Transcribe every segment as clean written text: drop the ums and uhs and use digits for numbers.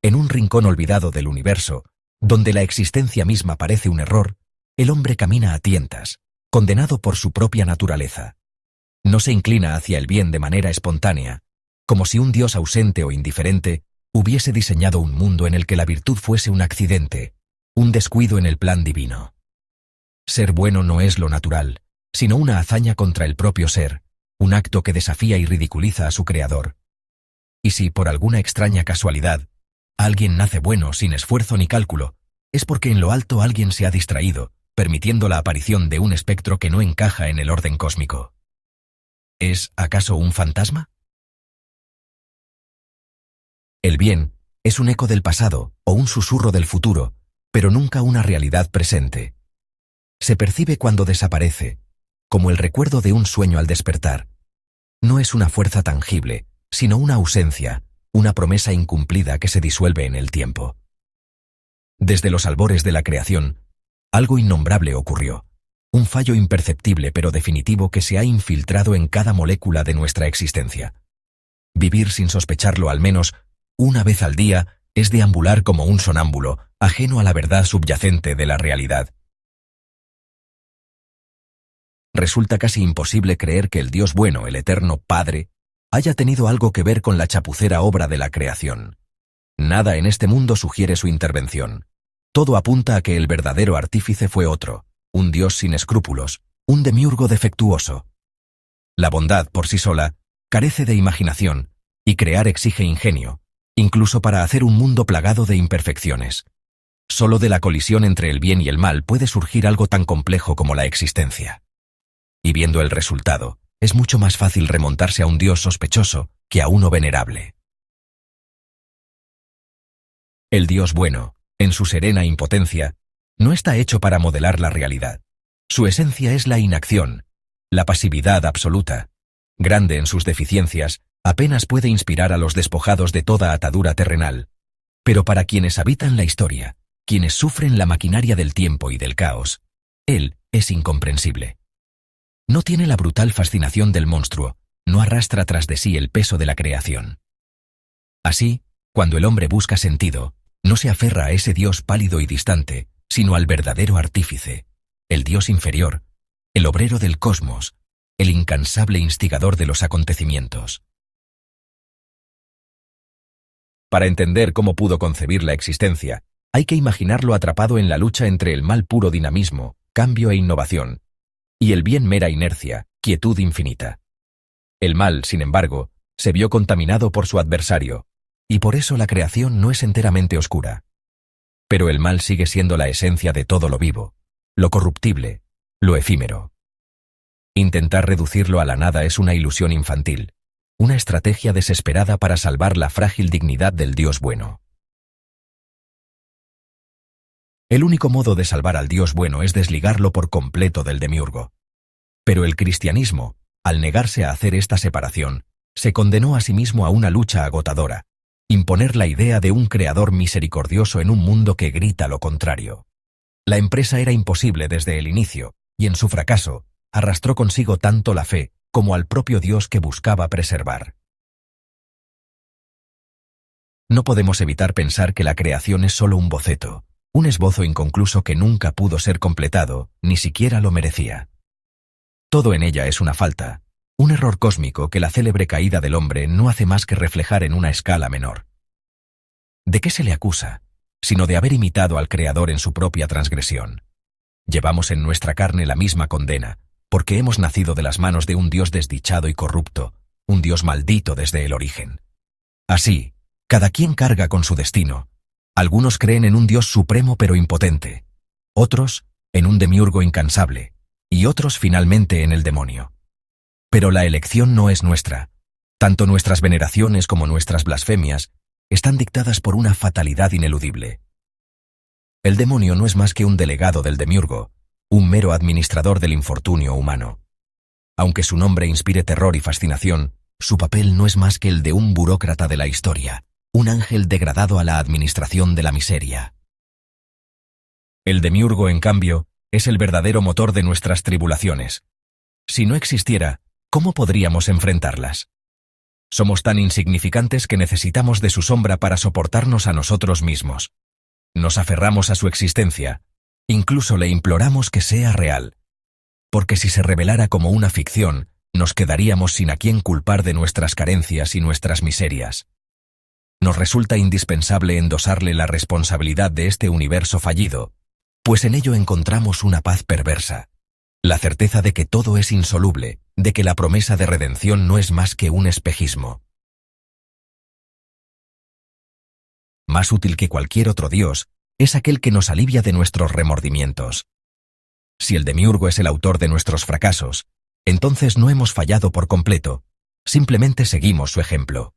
En un rincón olvidado del universo, donde la existencia misma parece un error, el hombre camina a tientas, condenado por su propia naturaleza. No se inclina hacia el bien de manera espontánea, como si un Dios ausente o indiferente hubiese diseñado un mundo en el que la virtud fuese un accidente, un descuido en el plan divino. Ser bueno no es lo natural, sino una hazaña contra el propio ser, un acto que desafía y ridiculiza a su creador. Y si, por alguna extraña casualidad, alguien nace bueno sin esfuerzo ni cálculo, es porque en lo alto alguien se ha distraído, permitiendo la aparición de un espectro que no encaja en el orden cósmico. ¿Es acaso un fantasma? El bien es un eco del pasado o un susurro del futuro, pero nunca una realidad presente. Se percibe cuando desaparece, como el recuerdo de un sueño al despertar. No es una fuerza tangible, sino una ausencia, una promesa incumplida que se disuelve en el tiempo. Desde los albores de la creación, algo innombrable ocurrió, un fallo imperceptible pero definitivo que se ha infiltrado en cada molécula de nuestra existencia. Vivir sin sospecharlo al menos una vez al día es deambular como un sonámbulo, ajeno a la verdad subyacente de la realidad. Resulta casi imposible creer que el Dios bueno, el eterno Padre, haya tenido algo que ver con la chapucera obra de la creación. Nada en este mundo sugiere su intervención. Todo apunta a que el verdadero artífice fue otro, un Dios sin escrúpulos, un demiurgo defectuoso. La bondad, por sí sola, carece de imaginación, y crear exige ingenio, incluso para hacer un mundo plagado de imperfecciones. Solo de la colisión entre el bien y el mal puede surgir algo tan complejo como la existencia. Y viendo el resultado, es mucho más fácil remontarse a un Dios sospechoso que a uno venerable. El Dios bueno, en su serena impotencia, no está hecho para modelar la realidad. Su esencia es la inacción, la pasividad absoluta. Grande en sus deficiencias, apenas puede inspirar a los despojados de toda atadura terrenal. Pero para quienes habitan la historia, quienes sufren la maquinaria del tiempo y del caos, Él es incomprensible. No tiene la brutal fascinación del monstruo, no arrastra tras de sí el peso de la creación. Así, cuando el hombre busca sentido, no se aferra a ese Dios pálido y distante, sino al verdadero artífice, el Dios inferior, el obrero del cosmos, el incansable instigador de los acontecimientos. Para entender cómo pudo concebir la existencia, hay que imaginarlo atrapado en la lucha entre el mal puro dinamismo, cambio e innovación, y el bien mera inercia, quietud infinita. El mal, sin embargo, se vio contaminado por su adversario, y por eso la creación no es enteramente oscura. Pero el mal sigue siendo la esencia de todo lo vivo, lo corruptible, lo efímero. Intentar reducirlo a la nada es una ilusión infantil, una estrategia desesperada para salvar la frágil dignidad del Dios bueno. El único modo de salvar al Dios bueno es desligarlo por completo del demiurgo. Pero el cristianismo, al negarse a hacer esta separación, se condenó a sí mismo a una lucha agotadora, imponer la idea de un creador misericordioso en un mundo que grita lo contrario. La empresa era imposible desde el inicio, y en su fracaso, arrastró consigo tanto la fe como al propio Dios que buscaba preservar. No podemos evitar pensar que la creación es solo un boceto, un esbozo inconcluso que nunca pudo ser completado, ni siquiera lo merecía. Todo en ella es una falta, un error cósmico que la célebre caída del hombre no hace más que reflejar en una escala menor. ¿De qué se le acusa, sino de haber imitado al Creador en su propia transgresión? Llevamos en nuestra carne la misma condena, porque hemos nacido de las manos de un Dios desdichado y corrupto, un Dios maldito desde el origen. Así, cada quien carga con su destino. Algunos creen en un Dios supremo pero impotente, otros en un demiurgo incansable, y otros finalmente en el demonio. Pero la elección no es nuestra. Tanto nuestras veneraciones como nuestras blasfemias están dictadas por una fatalidad ineludible. El demonio no es más que un delegado del demiurgo, un mero administrador del infortunio humano. Aunque su nombre inspire terror y fascinación, su papel no es más que el de un burócrata de la historia, un ángel degradado a la administración de la miseria. El demiurgo, en cambio, es el verdadero motor de nuestras tribulaciones. Si no existiera, ¿cómo podríamos enfrentarlas? Somos tan insignificantes que necesitamos de su sombra para soportarnos a nosotros mismos. Nos aferramos a su existencia, incluso le imploramos que sea real. Porque si se revelara como una ficción, nos quedaríamos sin a quién culpar de nuestras carencias y nuestras miserias. Nos resulta indispensable endosarle la responsabilidad de este universo fallido, pues en ello encontramos una paz perversa. La certeza de que todo es insoluble, de que la promesa de redención no es más que un espejismo. Más útil que cualquier otro Dios, es aquel que nos alivia de nuestros remordimientos. Si el demiurgo es el autor de nuestros fracasos, entonces no hemos fallado por completo, simplemente seguimos su ejemplo.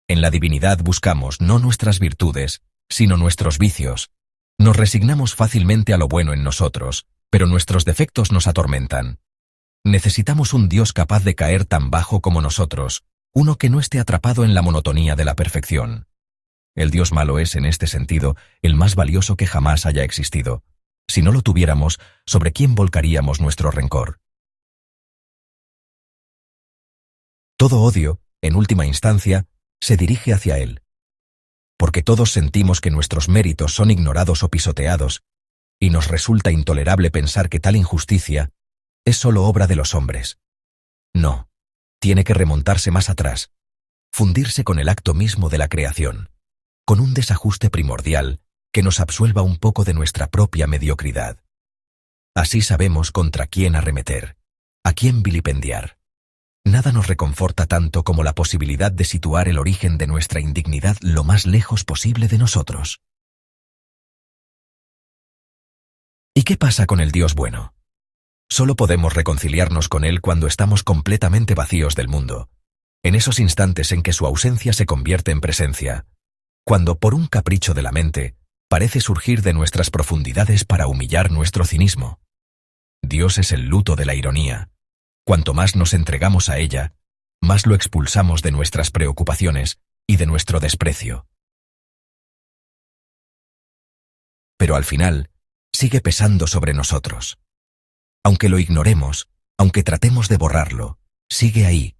En la divinidad buscamos no nuestras virtudes, sino nuestros vicios. Nos resignamos fácilmente a lo bueno en nosotros, pero nuestros defectos nos atormentan. Necesitamos un Dios capaz de caer tan bajo como nosotros, uno que no esté atrapado en la monotonía de la perfección. El Dios malo es, en este sentido, el más valioso que jamás haya existido. Si no lo tuviéramos, ¿sobre quién volcaríamos nuestro rencor? Todo odio, en última instancia, se dirige hacia Él. Porque todos sentimos que nuestros méritos son ignorados o pisoteados, y nos resulta intolerable pensar que tal injusticia es solo obra de los hombres. No, tiene que remontarse más atrás, fundirse con el acto mismo de la creación, con un desajuste primordial que nos absuelva un poco de nuestra propia mediocridad. Así sabemos contra quién arremeter, a quién vilipendiar. Nada nos reconforta tanto como la posibilidad de situar el origen de nuestra indignidad lo más lejos posible de nosotros. ¿Y qué pasa con el Dios bueno? Solo podemos reconciliarnos con Él cuando estamos completamente vacíos del mundo, en esos instantes en que su ausencia se convierte en presencia, cuando por un capricho de la mente parece surgir de nuestras profundidades para humillar nuestro cinismo. Dios es el luto de la ironía. Cuanto más nos entregamos a ella, más lo expulsamos de nuestras preocupaciones y de nuestro desprecio. Pero al final, sigue pesando sobre nosotros. Aunque lo ignoremos, aunque tratemos de borrarlo, sigue ahí,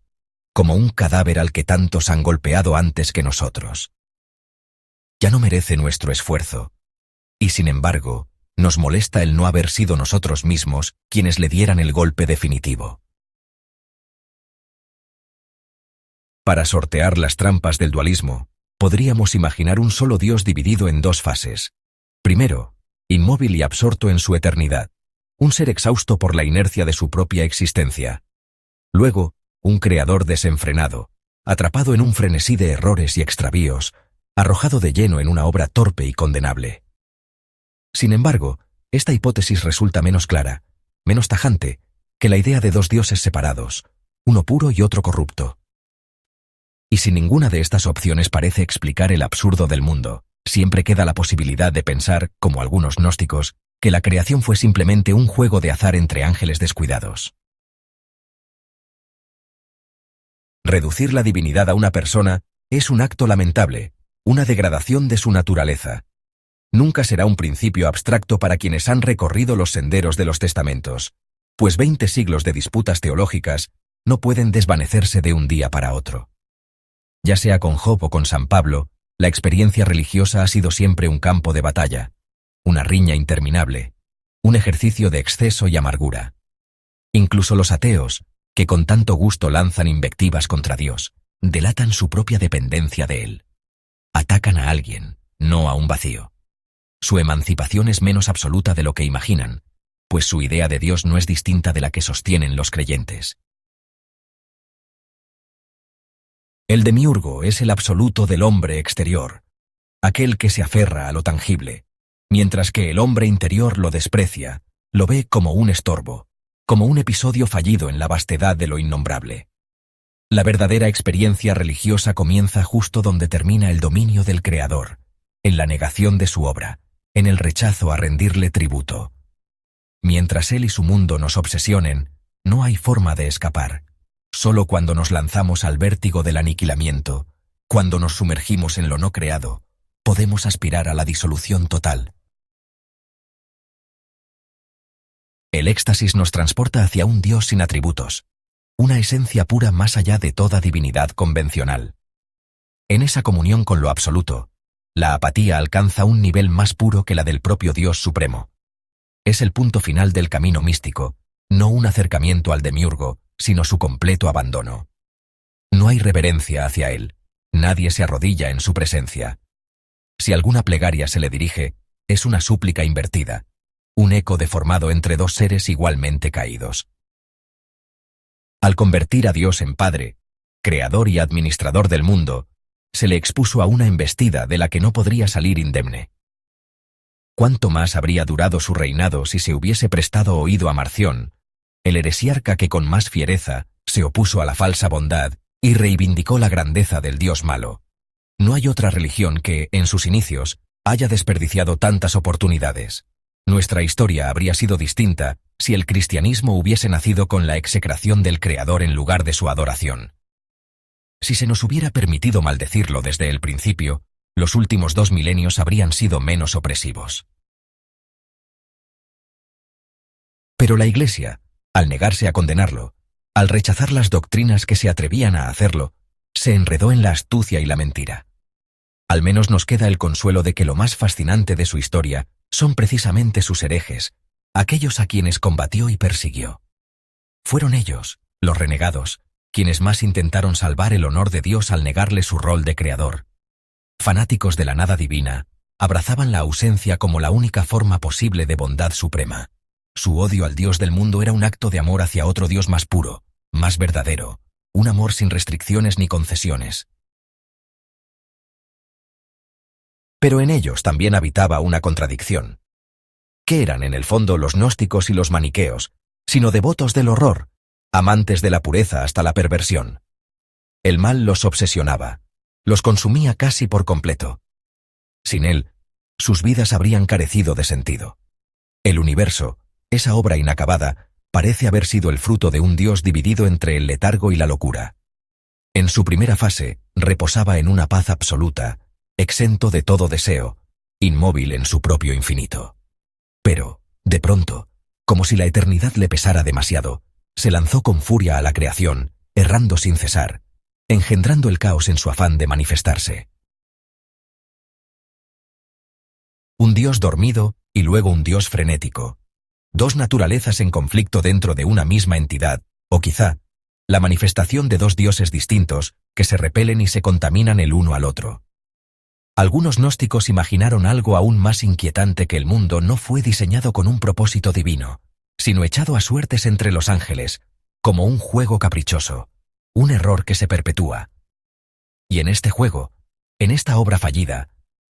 como un cadáver al que tantos han golpeado antes que nosotros. Ya no merece nuestro esfuerzo, y sin embargo, nos molesta el no haber sido nosotros mismos quienes le dieran el golpe definitivo. Para sortear las trampas del dualismo, podríamos imaginar un solo Dios dividido en dos fases. Primero, inmóvil y absorto en su eternidad, un ser exhausto por la inercia de su propia existencia. Luego, un creador desenfrenado, atrapado en un frenesí de errores y extravíos, arrojado de lleno en una obra torpe y condenable. Sin embargo, esta hipótesis resulta menos clara, menos tajante, que la idea de dos dioses separados, uno puro y otro corrupto. Y si ninguna de estas opciones parece explicar el absurdo del mundo, siempre queda la posibilidad de pensar, como algunos gnósticos, que la creación fue simplemente un juego de azar entre ángeles descuidados. Reducir la divinidad a una persona es un acto lamentable, una degradación de su naturaleza. Nunca será un principio abstracto para quienes han recorrido los senderos de los testamentos, pues 20 siglos de disputas teológicas no pueden desvanecerse de un día para otro. Ya sea con Job o con San Pablo, la experiencia religiosa ha sido siempre un campo de batalla, una riña interminable, un ejercicio de exceso y amargura. Incluso los ateos, que con tanto gusto lanzan invectivas contra Dios, delatan su propia dependencia de Él. Atacan a alguien, no a un vacío. Su emancipación es menos absoluta de lo que imaginan, pues su idea de Dios no es distinta de la que sostienen los creyentes. El demiurgo es el absoluto del hombre exterior, aquel que se aferra a lo tangible, mientras que el hombre interior lo desprecia, lo ve como un estorbo, como un episodio fallido en la vastedad de lo innombrable. La verdadera experiencia religiosa comienza justo donde termina el dominio del Creador, en la negación de su obra, en el rechazo a rendirle tributo. Mientras Él y su mundo nos obsesionen, no hay forma de escapar. Solo cuando nos lanzamos al vértigo del aniquilamiento, cuando nos sumergimos en lo no creado, podemos aspirar a la disolución total. El éxtasis nos transporta hacia un Dios sin atributos, una esencia pura más allá de toda divinidad convencional. En esa comunión con lo absoluto, la apatía alcanza un nivel más puro que la del propio Dios Supremo. Es el punto final del camino místico, no un acercamiento al demiurgo, sino su completo abandono. No hay reverencia hacia él, nadie se arrodilla en su presencia. Si alguna plegaria se le dirige, es una súplica invertida, un eco deformado entre dos seres igualmente caídos. Al convertir a Dios en Padre, Creador y Administrador del mundo, se le expuso a una embestida de la que no podría salir indemne. ¿Cuánto más habría durado su reinado si se hubiese prestado oído a Marción, el heresiarca que con más fiereza se opuso a la falsa bondad y reivindicó la grandeza del Dios malo? No hay otra religión que, en sus inicios, haya desperdiciado tantas oportunidades. Nuestra historia habría sido distinta si el cristianismo hubiese nacido con la execración del Creador en lugar de su adoración. Si se nos hubiera permitido maldecirlo desde el principio, los últimos 2 milenios habrían sido menos opresivos. Pero la Iglesia, al negarse a condenarlo, al rechazar las doctrinas que se atrevían a hacerlo, se enredó en la astucia y la mentira. Al menos nos queda el consuelo de que lo más fascinante de su historia son precisamente sus herejes, aquellos a quienes combatió y persiguió. Fueron ellos, los renegados, quienes más intentaron salvar el honor de Dios al negarle su rol de creador. Fanáticos de la nada divina, abrazaban la ausencia como la única forma posible de bondad suprema. Su odio al Dios del mundo era un acto de amor hacia otro Dios más puro, más verdadero, un amor sin restricciones ni concesiones. Pero en ellos también habitaba una contradicción. ¿Qué eran en el fondo los gnósticos y los maniqueos, sino devotos del horror, amantes de la pureza hasta la perversión? El mal los obsesionaba, los consumía casi por completo. Sin él, sus vidas habrían carecido de sentido. El universo, esa obra inacabada, parece haber sido el fruto de un Dios dividido entre el letargo y la locura. En su primera fase, reposaba en una paz absoluta, exento de todo deseo, inmóvil en su propio infinito. Pero, de pronto, como si la eternidad le pesara demasiado, se lanzó con furia a la creación, errando sin cesar, engendrando el caos en su afán de manifestarse. Un Dios dormido y luego un Dios frenético. 2 naturalezas en conflicto dentro de una misma entidad, o quizá, la manifestación de 2 dioses distintos que se repelen y se contaminan el uno al otro. Algunos gnósticos imaginaron algo aún más inquietante: que el mundo no fue diseñado con un propósito divino, sino echado a suertes entre los ángeles, como un juego caprichoso, un error que se perpetúa. Y en este juego, en esta obra fallida,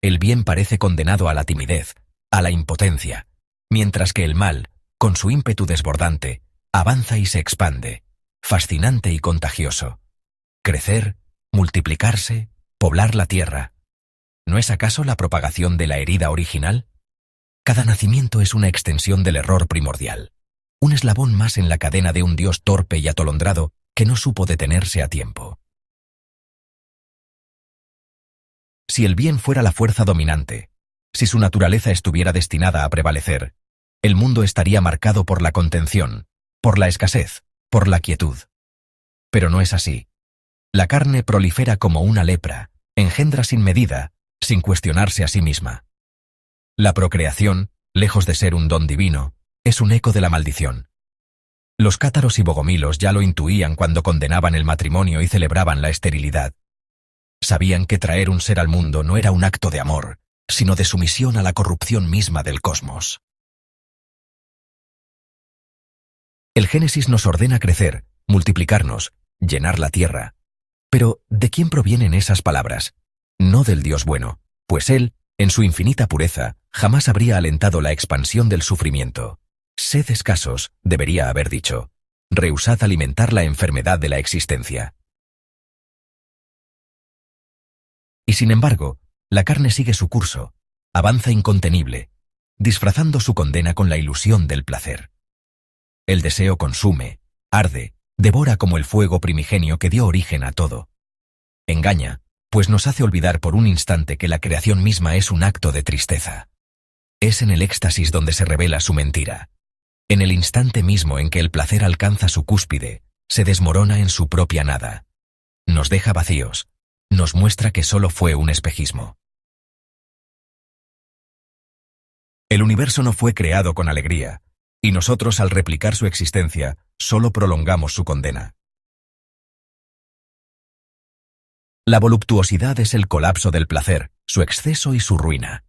el bien parece condenado a la timidez, a la impotencia, mientras que el mal, con su ímpetu desbordante, avanza y se expande, fascinante y contagioso. Crecer, multiplicarse, poblar la tierra. ¿No es acaso la propagación de la herida original? Cada nacimiento es una extensión del error primordial, un eslabón más en la cadena de un Dios torpe y atolondrado que no supo detenerse a tiempo. Si el bien fuera la fuerza dominante, si su naturaleza estuviera destinada a prevalecer, el mundo estaría marcado por la contención, por la escasez, por la quietud. Pero no es así. La carne prolifera como una lepra, engendra sin medida, sin cuestionarse a sí misma. La procreación, lejos de ser un don divino, es un eco de la maldición. Los cátaros y bogomilos ya lo intuían cuando condenaban el matrimonio y celebraban la esterilidad. Sabían que traer un ser al mundo no era un acto de amor, sino de sumisión a la corrupción misma del cosmos. El Génesis nos ordena crecer, multiplicarnos, llenar la tierra. Pero, ¿de quién provienen esas palabras? No del Dios bueno, pues Él, en su infinita pureza, jamás habría alentado la expansión del sufrimiento. Sed escasos, debería haber dicho. Rehusad alimentar la enfermedad de la existencia. Y sin embargo, la carne sigue su curso, avanza incontenible, disfrazando su condena con la ilusión del placer. El deseo consume, arde, devora como el fuego primigenio que dio origen a todo. Engaña, pues nos hace olvidar por un instante que la creación misma es un acto de tristeza. Es en el éxtasis donde se revela su mentira. En el instante mismo en que el placer alcanza su cúspide, se desmorona en su propia nada. Nos deja vacíos. Nos muestra que solo fue un espejismo. El universo no fue creado con alegría, y nosotros, al replicar su existencia, solo prolongamos su condena. La voluptuosidad es el colapso del placer, su exceso y su ruina.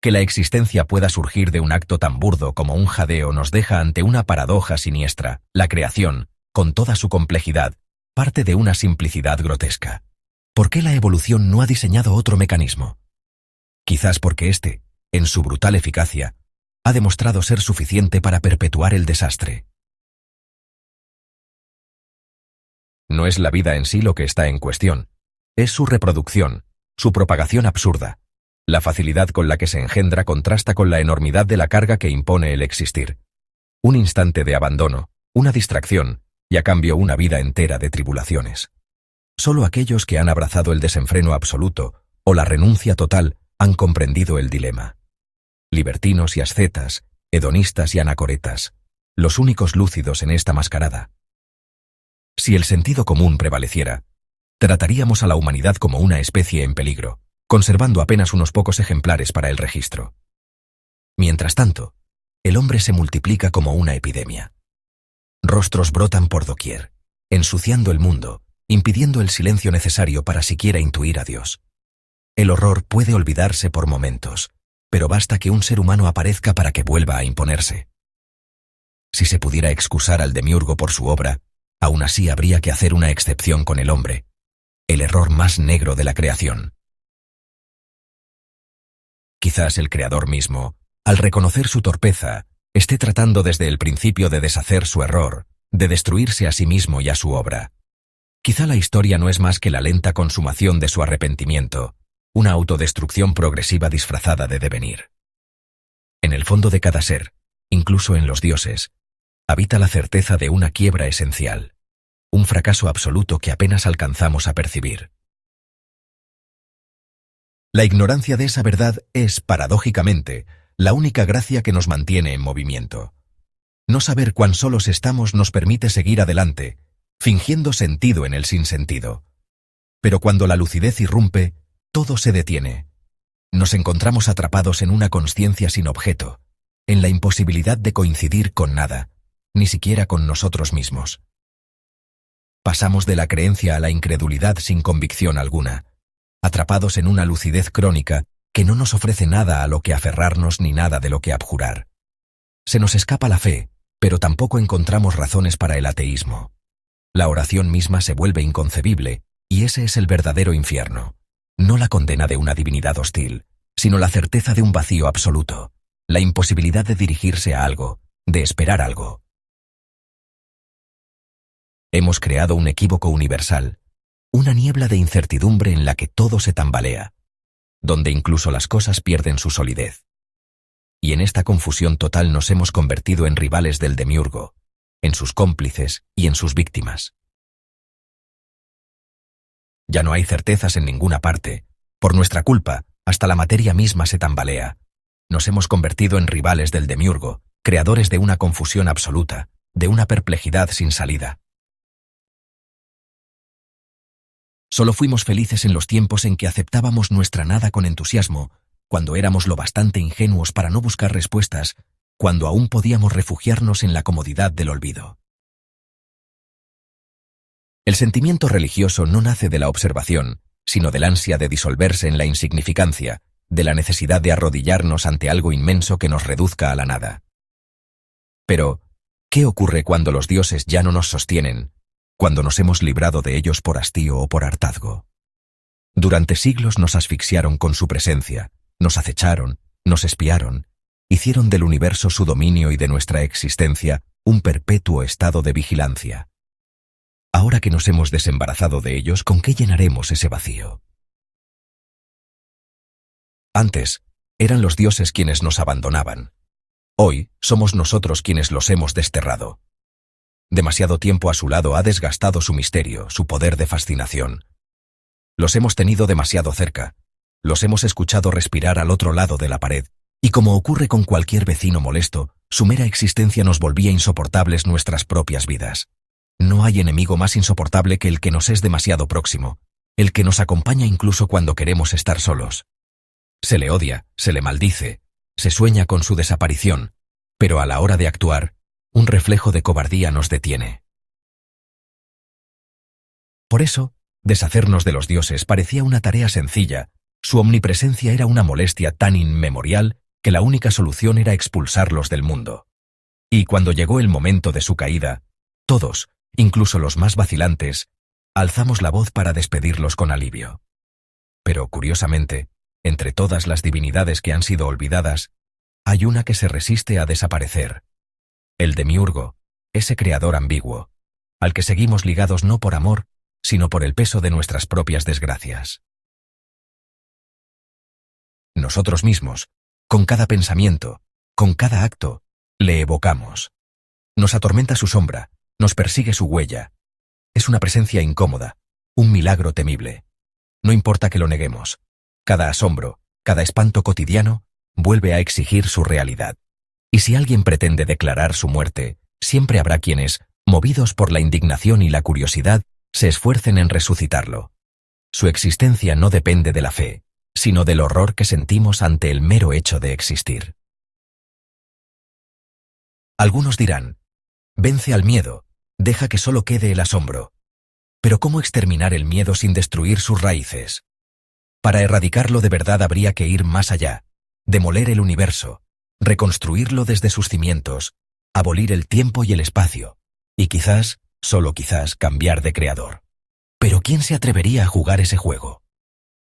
Que la existencia pueda surgir de un acto tan burdo como un jadeo nos deja ante una paradoja siniestra. La creación, con toda su complejidad, parte de una simplicidad grotesca. ¿Por qué la evolución no ha diseñado otro mecanismo? Quizás porque este, en su brutal eficacia, ha demostrado ser suficiente para perpetuar el desastre. No es la vida en sí lo que está en cuestión, es su reproducción, su propagación absurda. La facilidad con la que se engendra contrasta con la enormidad de la carga que impone el existir. Un instante de abandono, una distracción, y a cambio una vida entera de tribulaciones. Solo aquellos que han abrazado el desenfreno absoluto o la renuncia total han comprendido el dilema. Libertinos y ascetas, hedonistas y anacoretas, los únicos lúcidos en esta mascarada. Si el sentido común prevaleciera, trataríamos a la humanidad como una especie en peligro, conservando apenas unos pocos ejemplares para el registro. Mientras tanto, el hombre se multiplica como una epidemia. Rostros brotan por doquier, ensuciando el mundo, impidiendo el silencio necesario para siquiera intuir a Dios. El horror puede olvidarse por momentos, pero basta que un ser humano aparezca para que vuelva a imponerse. Si se pudiera excusar al demiurgo por su obra, aún así habría que hacer una excepción con el hombre, el error más negro de la creación. Quizás el creador mismo, al reconocer su torpeza, esté tratando desde el principio de deshacer su error, de destruirse a sí mismo y a su obra. Quizá la historia no es más que la lenta consumación de su arrepentimiento, una autodestrucción progresiva disfrazada de devenir. En el fondo de cada ser, incluso en los dioses, habita la certeza de una quiebra esencial, un fracaso absoluto que apenas alcanzamos a percibir. La ignorancia de esa verdad es, paradójicamente, la única gracia que nos mantiene en movimiento. No saber cuán solos estamos nos permite seguir adelante, fingiendo sentido en el sinsentido. Pero cuando la lucidez irrumpe, todo se detiene. Nos encontramos atrapados en una consciencia sin objeto, en la imposibilidad de coincidir con nada, ni siquiera con nosotros mismos. Pasamos de la creencia a la incredulidad sin convicción alguna, atrapados en una lucidez crónica que no nos ofrece nada a lo que aferrarnos ni nada de lo que abjurar. Se nos escapa la fe, pero tampoco encontramos razones para el ateísmo. La oración misma se vuelve inconcebible, y ese es el verdadero infierno. No la condena de una divinidad hostil, sino la certeza de un vacío absoluto, la imposibilidad de dirigirse a algo, de esperar algo. Hemos creado un equívoco universal, una niebla de incertidumbre en la que todo se tambalea, donde incluso las cosas pierden su solidez. Y en esta confusión total nos hemos convertido en rivales del demiurgo, en sus cómplices y en sus víctimas. Ya no hay certezas en ninguna parte. Por nuestra culpa, hasta la materia misma se tambalea. Nos hemos convertido en rivales del demiurgo, creadores de una confusión absoluta, de una perplejidad sin salida. Solo fuimos felices en los tiempos en que aceptábamos nuestra nada con entusiasmo, cuando éramos lo bastante ingenuos para no buscar respuestas, cuando aún podíamos refugiarnos en la comodidad del olvido. El sentimiento religioso no nace de la observación, sino del ansia de disolverse en la insignificancia, de la necesidad de arrodillarnos ante algo inmenso que nos reduzca a la nada. Pero, ¿qué ocurre cuando los dioses ya no nos sostienen, cuando nos hemos librado de ellos por hastío o por hartazgo? Durante siglos nos asfixiaron con su presencia, nos acecharon, nos espiaron, hicieron del universo su dominio y de nuestra existencia un perpetuo estado de vigilancia. Ahora que nos hemos desembarazado de ellos, ¿con qué llenaremos ese vacío? Antes, eran los dioses quienes nos abandonaban. Hoy, somos nosotros quienes los hemos desterrado. Demasiado tiempo a su lado ha desgastado su misterio, su poder de fascinación. Los hemos tenido demasiado cerca, los hemos escuchado respirar al otro lado de la pared, y como ocurre con cualquier vecino molesto, su mera existencia nos volvía insoportables nuestras propias vidas. No hay enemigo más insoportable que el que nos es demasiado próximo, el que nos acompaña incluso cuando queremos estar solos. Se le odia, se le maldice, se sueña con su desaparición, pero a la hora de actuar, un reflejo de cobardía nos detiene. Por eso, deshacernos de los dioses parecía una tarea sencilla, su omnipresencia era una molestia tan inmemorial que la única solución era expulsarlos del mundo. Y cuando llegó el momento de su caída, todos, incluso los más vacilantes, alzamos la voz para despedirlos con alivio. Pero, curiosamente, entre todas las divinidades que han sido olvidadas, hay una que se resiste a desaparecer. El demiurgo, ese creador ambiguo, al que seguimos ligados no por amor, sino por el peso de nuestras propias desgracias. Nosotros mismos, con cada pensamiento, con cada acto, le evocamos. Nos atormenta su sombra, nos persigue su huella. Es una presencia incómoda, un milagro temible. No importa que lo neguemos. Cada asombro, cada espanto cotidiano, vuelve a exigir su realidad. Y si alguien pretende declarar su muerte, siempre habrá quienes, movidos por la indignación y la curiosidad, se esfuercen en resucitarlo. Su existencia no depende de la fe, sino del horror que sentimos ante el mero hecho de existir. Algunos dirán, vence al miedo, deja que solo quede el asombro. Pero ¿cómo exterminar el miedo sin destruir sus raíces? Para erradicarlo de verdad habría que ir más allá, demoler el universo, reconstruirlo desde sus cimientos, abolir el tiempo y el espacio, y quizás, solo quizás, cambiar de creador. Pero ¿quién se atrevería a jugar ese juego?